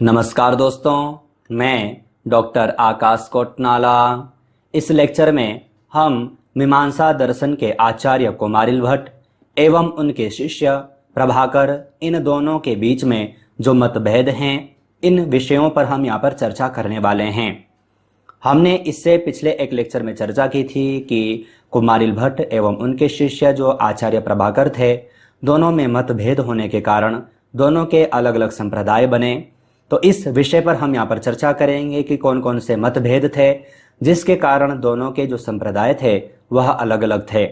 नमस्कार दोस्तों, मैं डॉक्टर आकाश कोटनाला। इस लेक्चर में हम मीमांसा दर्शन के आचार्य कुमारिल भट्ट एवं उनके शिष्य प्रभाकर, इन दोनों के बीच में जो मतभेद हैं, इन विषयों पर हम यहाँ पर चर्चा करने वाले हैं। हमने इससे पिछले एक लेक्चर में चर्चा की थी कि कुमारिल भट्ट एवं उनके शिष्य जो आचार्य प्रभाकर थे, दोनों में मतभेद होने के कारण दोनों के अलग अलग संप्रदाय बने। तो इस विषय पर हम यहाँ पर चर्चा करेंगे कि कौन कौन से मतभेद थे जिसके कारण दोनों के जो संप्रदाय थे वह अलग अलग थे।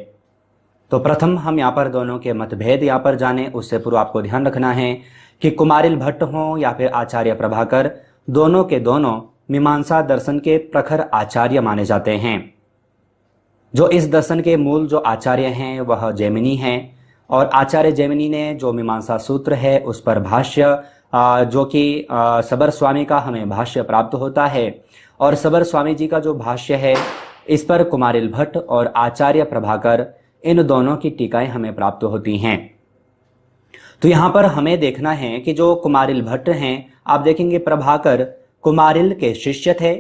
तो प्रथम हम यहाँ पर दोनों के मतभेद यहाँ पर जाने, उससे पूर्व आपको ध्यान रखना है कि कुमारिल भट्ट हो या फिर आचार्य प्रभाकर, दोनों के दोनों मीमांसा दर्शन के प्रखर आचार्य माने जाते हैं। जो इस दर्शन के मूल जो आचार्य हैं वह जैमिनी हैं, और आचार्य जैमिनी ने जो मीमांसा सूत्र है उस पर भाष्य जो कि सबर स्वामी का हमें भाष्य प्राप्त होता है, और सबर स्वामी जी का जो भाष्य है इस पर कुमारिल भट्ट और आचार्य प्रभाकर, इन दोनों की टीकाएं हमें प्राप्त होती हैं। तो यहाँ पर हमें देखना है कि जो कुमारिल भट्ट हैं, आप देखेंगे प्रभाकर कुमारिल के शिष्य थे।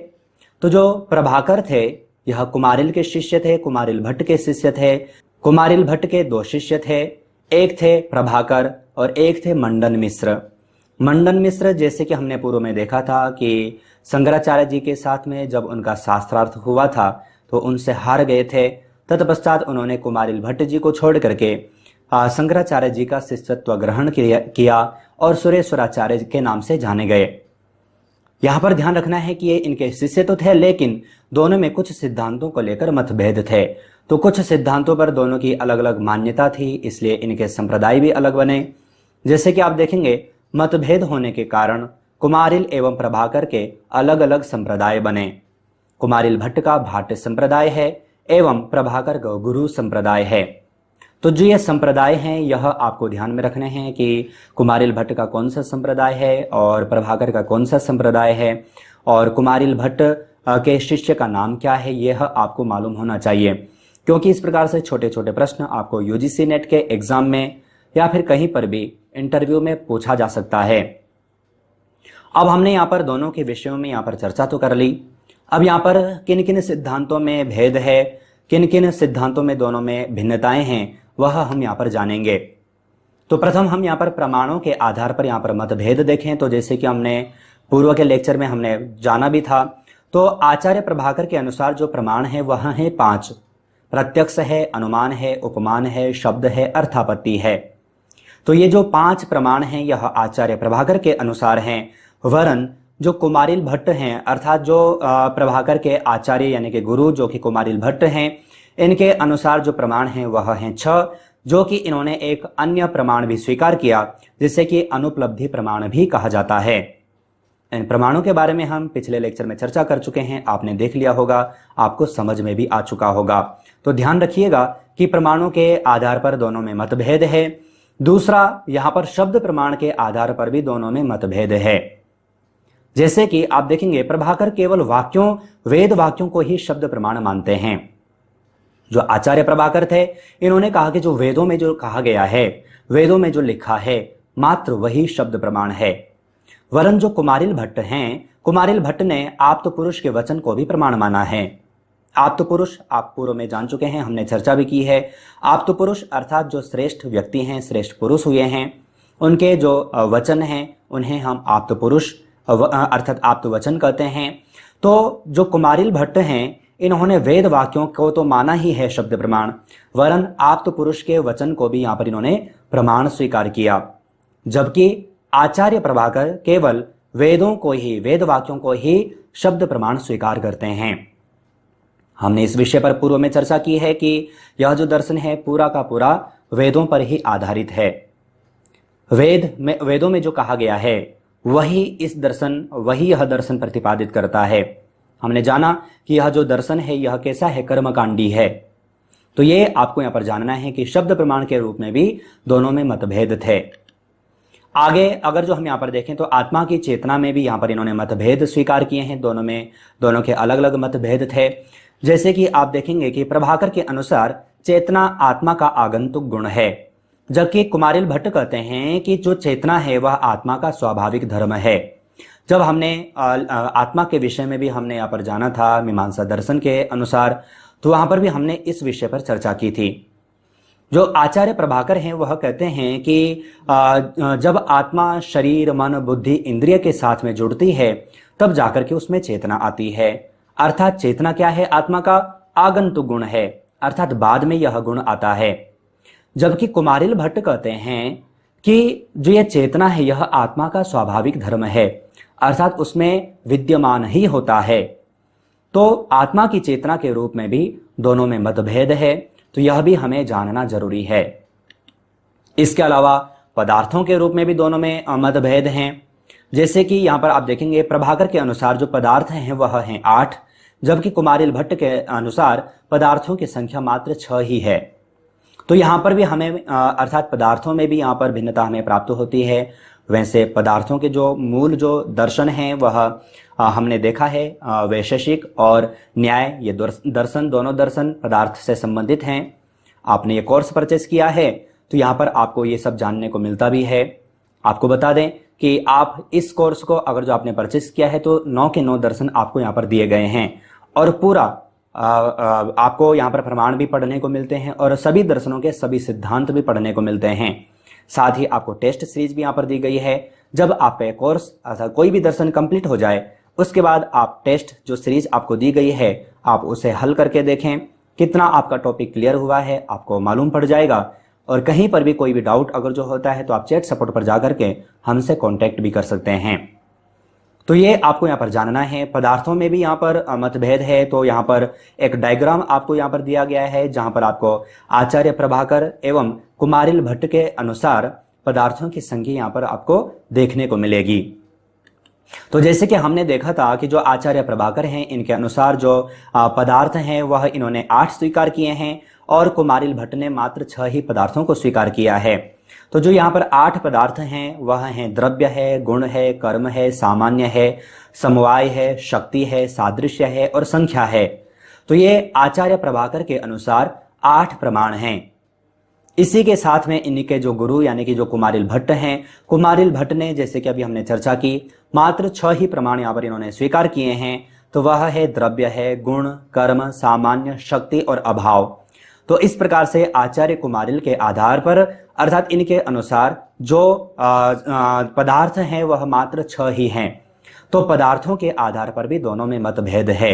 तो जो प्रभाकर थे यह कुमारिल के शिष्य थे, कुमारिल भट्ट के शिष्य थे। कुमारिल भट्ट के दो शिष्य थे, एक थे प्रभाकर और एक थे मंडन मिश्र। मंडन मिश्र जैसे कि हमने पूर्व में देखा था कि शंकराचार्य जी के साथ में जब उनका शास्त्रार्थ हुआ था तो उनसे हार गए थे। तत्पश्चात उन्होंने कुमारिल भट्ट जी को छोड़ करके शंकराचार्य जी का शिष्यत्व ग्रहण किया और सुरेश्वराचार्य के नाम से जाने गए। यहाँ पर ध्यान रखना है कि ये इनके शिष्य तो थे, लेकिन दोनों में कुछ सिद्धांतों को लेकर मतभेद थे। तो कुछ सिद्धांतों पर दोनों की अलग अलग मान्यता थी, इसलिए इनके संप्रदाय भी अलग बने। जैसे कि आप देखेंगे मतभेद होने के कारण कुमारिल एवं प्रभाकर के अलग अलग संप्रदाय बने। कुमारिल भट्ट का भाट्ट संप्रदाय है एवं प्रभाकर का गुरु संप्रदाय है। तो जो ये संप्रदाय हैं यह आपको ध्यान में रखने हैं कि कुमारिल भट्ट का कौन सा संप्रदाय है और प्रभाकर का कौन सा संप्रदाय है, और कुमारिल भट्ट के शिष्य का नाम क्या है, यह आपको मालूम होना चाहिए, क्योंकि इस प्रकार से छोटे छोटे प्रश्न आपको यूजीसी नेट के एग्जाम में या फिर कहीं पर भी इंटरव्यू में पूछा जा सकता है। अब हमने यहाँ पर दोनों के विषयों में यहाँ पर चर्चा तो कर ली। अब यहाँ पर किन किन सिद्धांतों में भेद है, किन किन सिद्धांतों में दोनों में भिन्नताएं हैं, वह हम यहाँ पर जानेंगे। तो प्रथम हम यहाँ पर प्रमाणों के आधार पर यहाँ पर मतभेद देखें। तो जैसे कि हमने पूर्व के लेक्चर में हमने जाना भी था, तो आचार्य प्रभाकर के अनुसार जो प्रमाण है वह है 5। प्रत्यक्ष है, अनुमान है, उपमान है, शब्द है, अर्थापत्ति है। तो ये जो 5 प्रमाण हैं यह आचार्य प्रभाकर के अनुसार हैं, वरन जो कुमारिल भट्ट हैं, अर्थात जो प्रभाकर के आचार्य यानी कि गुरु जो कि कुमारिल भट्ट हैं, इनके अनुसार जो प्रमाण हैं वह हैं 6, जो कि इन्होंने एक अन्य प्रमाण भी स्वीकार किया जिसे कि अनुपलब्धि प्रमाण भी कहा जाता है। इन प्रमाणों के बारे में हम पिछले लेक्चर में चर्चा कर चुके हैं, आपने देख लिया होगा, आपको समझ में भी आ चुका होगा। तो ध्यान रखिएगा कि प्रमाणों के आधार पर दोनों में मतभेद है। दूसरा, यहां पर शब्द प्रमाण के आधार पर भी दोनों में मतभेद है। जैसे कि आप देखेंगे प्रभाकर केवल वाक्यों, वेद वाक्यों को ही शब्द प्रमाण मानते हैं। जो आचार्य प्रभाकर थे, इन्होंने कहा कि जो वेदों में जो कहा गया है, वेदों में जो लिखा है, मात्र वही शब्द प्रमाण है। वरन जो कुमारिल भट्ट हैं, कुमारिल भट्ट ने आप्त पुरुष के वचन को भी प्रमाण माना है। आप्त पुरुष आप पूर्व में जान चुके हैं, हमने चर्चा भी की है। आप्त पुरुष अर्थात जो श्रेष्ठ व्यक्ति हैं, श्रेष्ठ पुरुष हुए हैं, उनके जो वचन हैं उन्हें हम आप्त पुरुष अर्थात आप्त वचन कहते हैं। तो जो कुमारिल भट्ट हैं, इन्होंने वेद वाक्यों को तो माना ही है शब्द प्रमाण, वरन आप्त पुरुष के वचन को भी यहाँ पर इन्होंने प्रमाण स्वीकार किया। जबकि आचार्य प्रभाकर केवल वेदों को ही, वेद वाक्यों को ही शब्द प्रमाण स्वीकार करते हैं। हमने इस विषय पर पूर्व में चर्चा की है कि यह जो दर्शन है पूरा का पूरा वेदों पर ही आधारित है। वेदों में जो कहा गया है वही यह दर्शन प्रतिपादित करता है। हमने जाना कि यह जो दर्शन है यह कैसा है, कर्मकांडी है। तो ये आपको यहाँ पर जानना है कि शब्द प्रमाण के रूप में भी दोनों में मतभेद थे। आगे अगर जो हम यहाँ पर देखें तो आत्मा की चेतना में भी यहाँ पर इन्होंने मतभेद स्वीकार किए हैं। दोनों के अलग अलग मतभेद थे। जैसे कि आप देखेंगे कि प्रभाकर के अनुसार चेतना आत्मा का आगंतुक गुण है, जबकि कुमारिल भट्ट कहते हैं कि जो चेतना है वह आत्मा का स्वाभाविक धर्म है। जब हमने आत्मा के विषय में भी हमने यहाँ पर जाना था मीमांसा दर्शन के अनुसार, तो वहां पर भी हमने इस विषय पर चर्चा की थी। जो आचार्य प्रभाकर हैं वह कहते हैं कि जब आत्मा शरीर मन बुद्धि इंद्रिय के साथ में जुड़ती है तब जाकर के उसमें चेतना आती है। अर्थात चेतना क्या है? आत्मा का आगंतुक गुण है, अर्थात बाद में यह गुण आता है। जबकि कुमारिल भट्ट कहते हैं कि जो यह चेतना है यह आत्मा का स्वाभाविक धर्म है, अर्थात उसमें विद्यमान ही होता है। तो आत्मा की चेतना के रूप में भी दोनों में मतभेद है, तो यह भी हमें जानना जरूरी है। इसके अलावा पदार्थों के रूप में भी दोनों में मतभेद हैं। जैसे कि यहाँ पर आप देखेंगे प्रभाकर के अनुसार जो पदार्थ हैं वह हैं 8, जबकि कुमारिल भट्ट के अनुसार पदार्थों की संख्या मात्र 6 ही है। तो यहाँ पर भी हमें अर्थात पदार्थों में भी यहाँ पर भिन्नता हमें प्राप्त होती है। वैसे पदार्थों के जो मूल जो दर्शन हैं वह हमने देखा है वैशेषिक और न्याय, ये दर्शन दोनों दर्शन पदार्थ से संबंधित हैं। आपने ये कोर्स परचेस किया है तो यहाँ पर आपको ये सब जानने को मिलता भी है। आपको बता दें कि आप इस कोर्स को अगर जो आपने परचेस किया है तो 9 के 9 दर्शन आपको यहाँ पर दिए गए हैं और पूरा आपको यहाँ पर प्रमाण भी पढ़ने को मिलते हैं और सभी दर्शनों के सभी सिद्धांत भी पढ़ने को मिलते हैं। साथ ही आपको टेस्ट सीरीज भी यहाँ पर दी गई है। जब आपका कोर्स अर्थात कोई भी दर्शन कंप्लीट हो जाए उसके बाद आप टेस्ट जो सीरीज आपको दी गई है आप उसे हल करके देखें, कितना आपका टॉपिक क्लियर हुआ है आपको मालूम पड़ जाएगा। और कहीं पर भी कोई भी डाउट अगर जो होता है तो आप चैट सपोर्ट पर जाकर के हमसे कांटेक्ट भी कर सकते हैं। तो ये आपको यहाँ पर जानना है। पदार्थों में भी यहाँ पर मतभेद है, तो यहाँ पर एक डायग्राम आपको यहाँ पर दिया गया है जहाँ पर आपको आचार्य प्रभाकर एवं कुमारिल भट्ट के अनुसार पदार्थों की संख्या यहाँ पर आपको देखने को मिलेगी। तो जैसे कि हमने देखा था कि जो आचार्य प्रभाकर हैं इनके अनुसार जो पदार्थ हैं वह इन्होंने 8 स्वीकार किए हैं और कुमारिल भट्ट ने मात्र 6 ही पदार्थों को स्वीकार किया है। तो जो यहाँ पर 8 पदार्थ हैं वह हैं द्रव्य है, गुण है, कर्म है, सामान्य है, समवाय है, शक्ति है, सादृश्य है और संख्या है। तो ये आचार्य प्रभाकर के अनुसार 8 प्रमाण हैं। इसी के साथ में इनके जो गुरु यानी कि जो कुमारिल भट्ट हैं, कुमारिल भट्ट ने जैसे कि अभी हमने चर्चा की मात्र 6 ही प्रमाण यहाँ पर इन्होंने स्वीकार किए हैं। तो वह है द्रव्य है, गुण, कर्म, सामान्य, शक्ति और अभाव। तो इस प्रकार से आचार्य कुमारिल के आधार पर अर्थात इनके अनुसार जो पदार्थ हैं वह मात्र 6 ही हैं। तो पदार्थों के आधार पर भी दोनों में मतभेद है।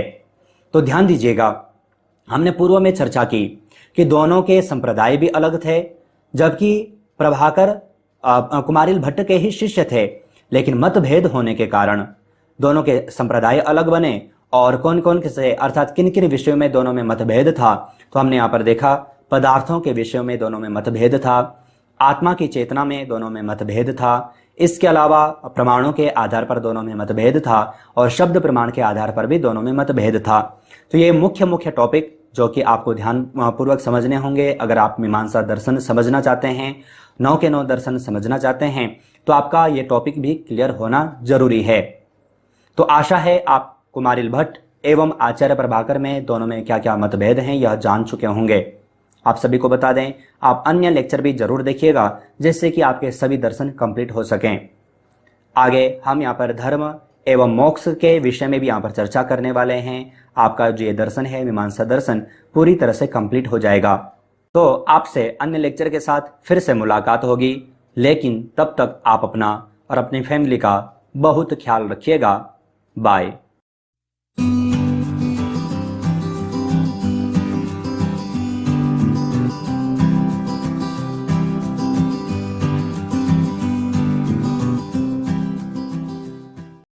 तो ध्यान दीजिएगा, हमने पूर्व में चर्चा की कि दोनों के संप्रदाय भी अलग थे, जबकि प्रभाकर कुमारिल भट्ट के ही शिष्य थे, लेकिन मतभेद होने के कारण दोनों के संप्रदाय अलग बने। और कौन कौन से अर्थात किन किन विषयों में दोनों में मतभेद था, तो हमने यहाँ पर देखा पदार्थों के विषयों में दोनों में मतभेद था, आत्मा की चेतना में दोनों में मतभेद था, इसके अलावा प्रमाणों के आधार पर दोनों में मतभेद था और शब्द प्रमाण के आधार पर भी दोनों में मतभेद था। तो ये मुख्य टॉपिक जो कि आपको ध्यान पूर्वक समझने होंगे। अगर आप मीमांसा दर्शन समझना चाहते हैं, 9 के 9 दर्शन समझना चाहते हैं, तो आपका ये टॉपिक भी क्लियर होना जरूरी है। तो आशा है आप कुमारिल भट्ट एवं आचार्य प्रभाकर में दोनों में क्या क्या मतभेद हैं यह जान चुके होंगे। आप सभी को बता दें आप अन्य लेक्चर भी जरूर देखिएगा जिससे कि आपके सभी दर्शन कंप्लीट हो सकें। आगे हम यहाँ पर धर्म एवं मोक्ष के विषय में भी यहाँ पर चर्चा करने वाले हैं। आपका जो ये दर्शन है मीमांसा दर्शन पूरी तरह से कंप्लीट हो जाएगा। तो आपसे अन्य लेक्चर के साथ फिर से मुलाकात होगी, लेकिन तब तक आप अपना और अपनी फैमिली का बहुत ख्याल रखिएगा। बाय।